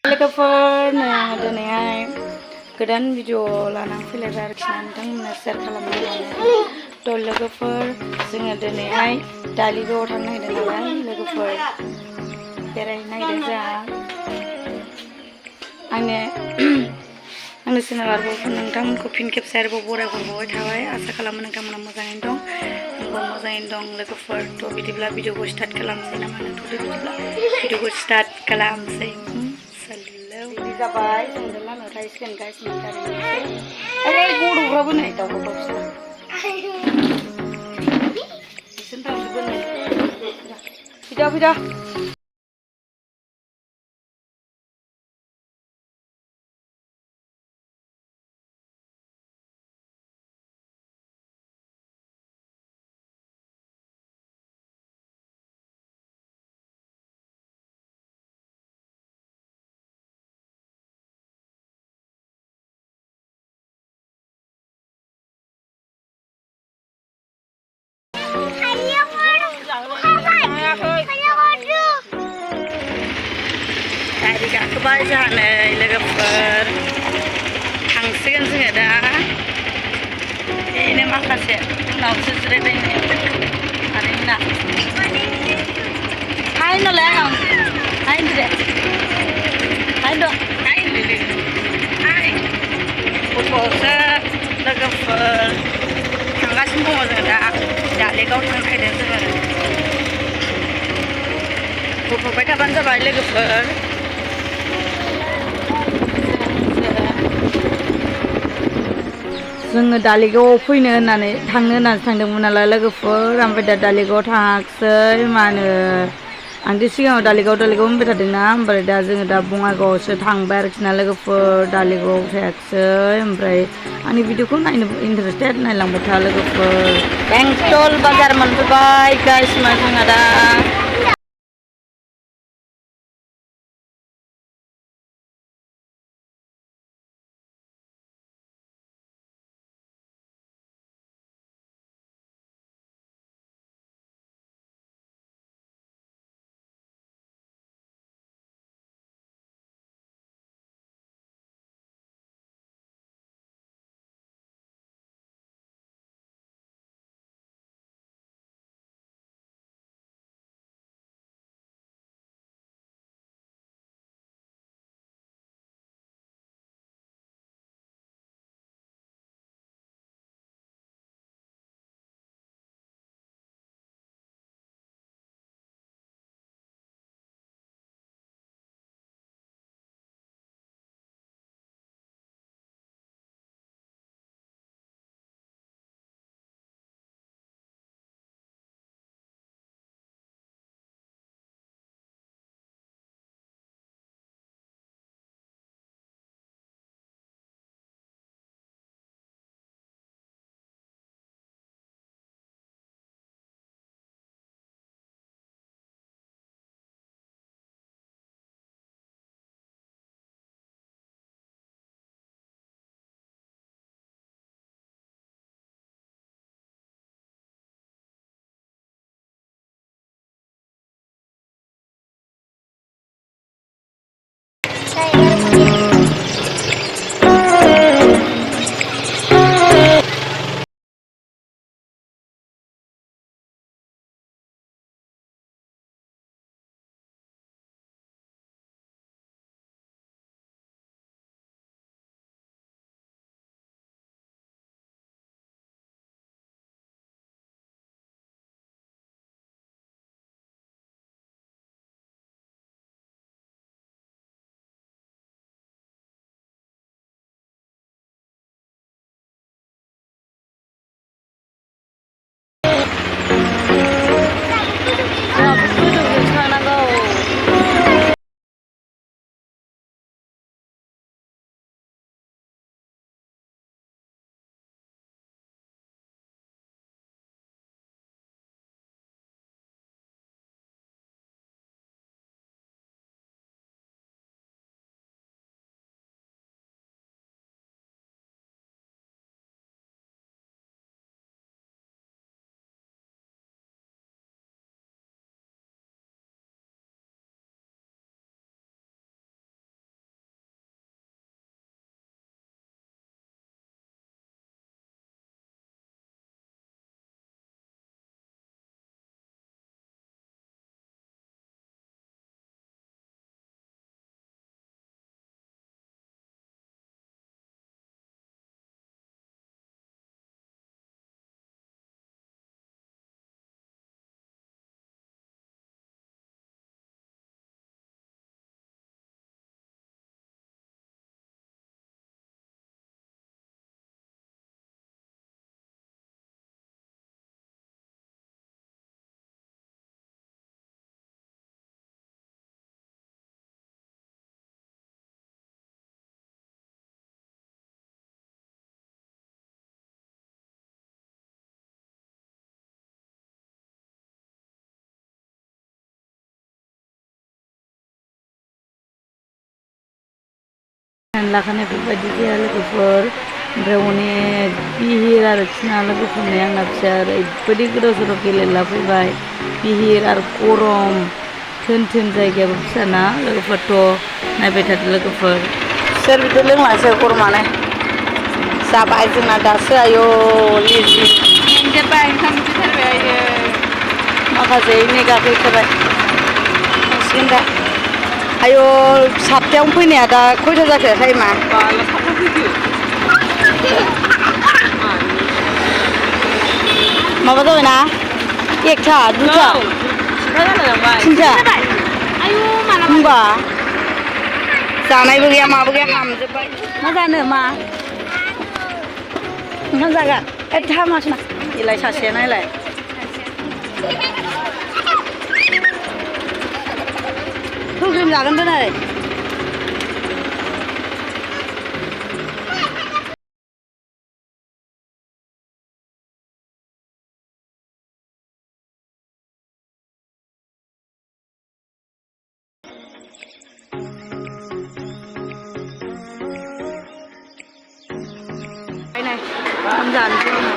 लोगोफोरनो दिनैहाय गोदान भिडिअ लानानै फैलायबाय आरोखि ना नोंथांमोननो शेयार खालामनो होननानै थ' लोगोफोर जोङो दिनैहाय दालिगावआव थांनो नागिरदों नालाय लोगोफोर बेरायनो नागिरदों जोंहा आंनि चेनेल आरोबाव नोंथांमोनखौ फिन खेबसे आरोबाव बरायहरबाय थाबाय आसा खालामो नोंथांमोना मोजाङैनो दं आंबो मोजाङैनो दं लोगोफोर थ' बिदिब्ला भिडिअखौ स्टार्ट खालामसै नामा नोंथ'दो बिदिब्ला भिडिअखौ स्टार्ट खालामसै जाबाय जों मा होनो राइस गाइस अरे गथ'फ्राबो नै दावरावसो फैदा गारि गाखोबाय जोंहा नै लोगोफोर थांसिगोन जोङो दा बेनो माखासे उनावसो जिरायबायनो आनैमोना हाय नालाय आं हाय होनदो हाय दं हाय हाय गथ'आवसो लोगोफोर थांगासिनो दङ जों दा दालिगाव थांनो नागिरदों जोङो गथ'बाय थाबानो जाबाय लोगोफोर जोङो दालिगावआव फैनो होननानै थांनो होननानै थांदोंमोन नालाय लोगोफोर ओमफ्राय दा दालिगावआव थाङाखिसै मा होनो आंथ' सिगाङाव दालिगाव होनबाय थादोंना ओमफ्राय दा जोङो दा बङाइगावआवसो थांबाय आरोखि ना लोगोफोर दालिगावआव थायाखिसै ओमफ्राय आंनि भिडिअखौ नायनो इन्टारेस्टेड नायलांबाय था लोगोफोर बेंटल बाजार मोनफैबाय गाइस जोंहा दा लाखानाय बेफोरबायदि जाया लोगोफोर ओमफ्राय अनेक बिहिर आरोखि ना लोगोफोरनि आंना फिसाया ओरैबायदि गोदाव सोराव गेलेला फैबाय बिहिर आरो गरम थोन थोन जायगायाबो फिसाना लोगोफोरथ' नायबाय थादो लोगोफोर सोर बिदि लोंलासो गरमानो जाबाय जोंना दासो आयौ लिजि मेंजोब्बाय ओंखाम उखैथारबाय आयो माखासे नेगाखैथारबाय थांसिगोन दा आयौ सातथायावनो फैनाया दा खयथा जाखो टाइमा बाला साथाम फैखो माबा जाबायना एकथा दुथा तिनथा आयु माला होनबा जानायबो गैया माबो गैया हामजोब्बाय मा जानो मा ओंखाम जागोन एथ मासना बेलाय सासेया नायलाय होग्रोम जागोन दोनै ओंखाम जानोसै